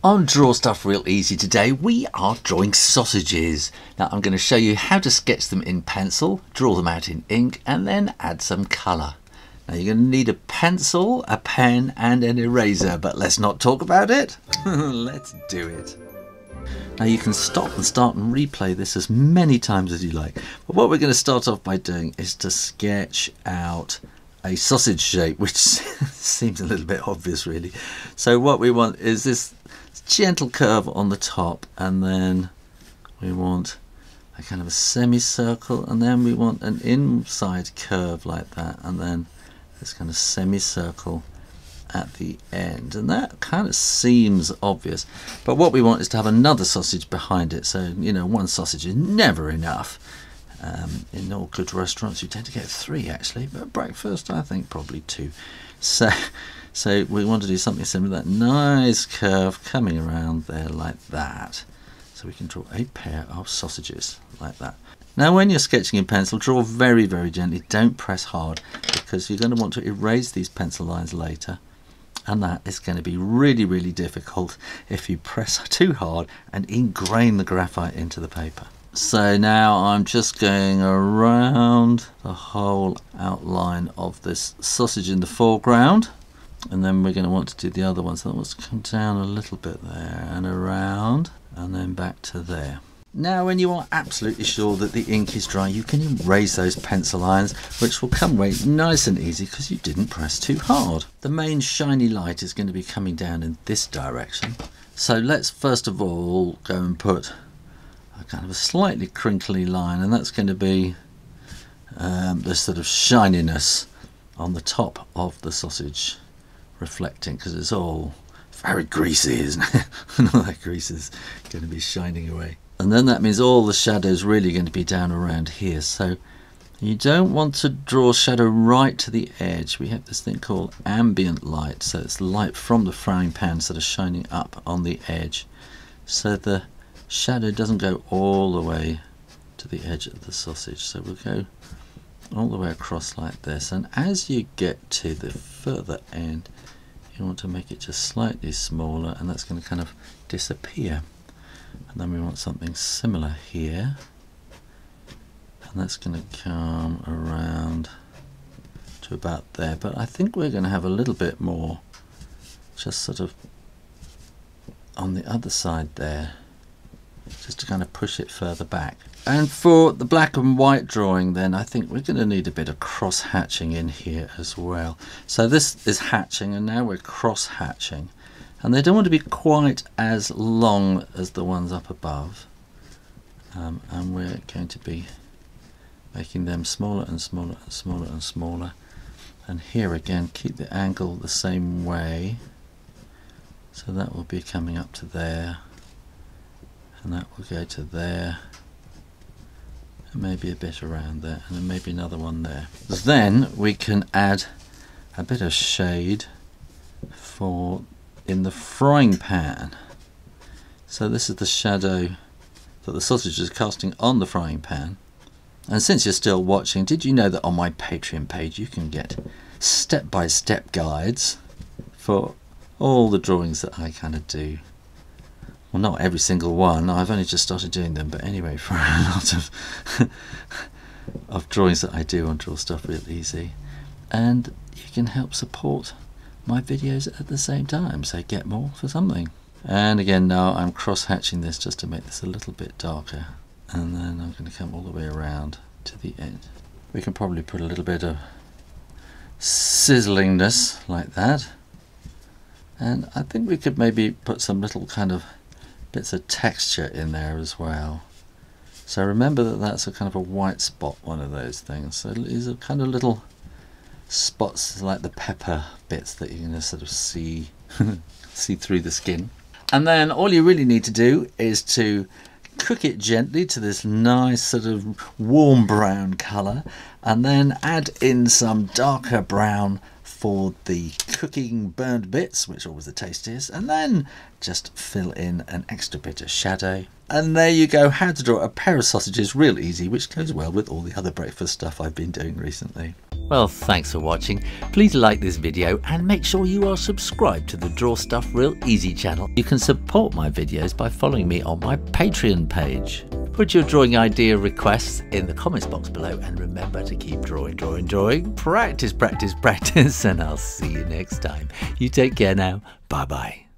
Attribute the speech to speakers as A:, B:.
A: On Draw Stuff Real Easy today, we are drawing sausages. Now I'm going to show you how to sketch them in pencil, draw them out in ink, and then add some colour. Now you're going to need a pencil, a pen and an eraser, but let's not talk about it. Let's do it. Now you can stop and start and replay this as many times as you like. But what we're going to start off by doing is to sketch out a sausage shape, which seems a little bit obvious really. So what we want is this gentle curve on the top, and then we want a kind of a semicircle, and then we want an inside curve like that, and then this kind of semicircle at the end, and that kind of seems obvious, but what we want is to have another sausage behind it. So you know, one sausage is never enough. In all good restaurants you tend to get 3 actually, but at breakfast I think probably 2. So we want to do something similar, that nice curve coming around there like that. So we can draw a pair of sausages like that. Now when you're sketching in pencil, draw very, very gently, don't press hard, because you're going to want to erase these pencil lines later. And that is going to be really, really difficult if you press too hard and ingrain the graphite into the paper. So now I'm just going around the whole outline of this sausage in the foreground, and then we're going to want to do the other one. So that wants to come down a little bit there and around and then back to there. Now when you are absolutely sure that the ink is dry, you can erase those pencil lines, which will come away nice and easy because you didn't press too hard. The main shiny light is going to be coming down in this direction. So let's first of all go and put a kind of a slightly crinkly line, and that's going to be the sort of shininess on the top of the sausage reflecting, because it's all very greasy, isn't it? And all that grease is going to be shining away. And then that means all the shadow's really going to be down around here. So you don't want to draw shadow right to the edge. We have this thing called ambient light, so it's light from the frying pan sort of shining up on the edge, so the shadow doesn't go all the way to the edge of the sausage. So we'll go all the way across like this, and as you get to the further end you want to make it just slightly smaller, and that's going to kind of disappear. And then we want something similar here, and that's going to come around to about there, but I think we're going to have a little bit more just sort of on the other side there, just to kind of push it further back. And for the black and white drawing then, I think we're going to need a bit of cross hatching in here as well. So this is hatching, and now we're cross hatching, and they don't want to be quite as long as the ones up above, and we're going to be making them smaller and smaller and smaller and smaller. And here again, keep the angle the same way, so that will be coming up to there, and that will go to there, and maybe a bit around there, and then maybe another one there. Then we can add a bit of shade for in the frying pan. So this is the shadow that the sausage is casting on the frying pan. And since you're still watching, did you know that on my Patreon page you can get step-by-step guides for all the drawings that I kind of do? Well, not every single one, I've only just started doing them, but anyway, for a lot of drawings that I do on Draw Stuff Real Easy. And you can help support my videos at the same time, so get more for something. And again, now I'm cross hatching this just to make this a little bit darker, and then I'm going to come all the way around to the end. We can probably put a little bit of sizzlingness like that, and I think we could maybe put some little kind of bits of texture in there as well. So remember that that's a kind of a white spot, one of those things. So these are kind of little spots like the pepper bits that you're going to sort of see see through the skin. And then all you really need to do is to cook it gently to this nice sort of warm brown colour, and then add in some darker brown for the cooking burned bits, which always the tastiest, and then just fill in an extra bit of shadow. And there you go, how to draw a pair of sausages real easy, which goes well with all the other breakfast stuff I've been doing recently. Well, thanks for watching. Please like this video and make sure you are subscribed to the Draw Stuff Real Easy channel. You can support my videos by following me on my Patreon page. Put your drawing idea requests in the comments box below, and remember to keep drawing, drawing, drawing. Practice, practice, practice, and I'll see you next time. You take care now. Bye bye.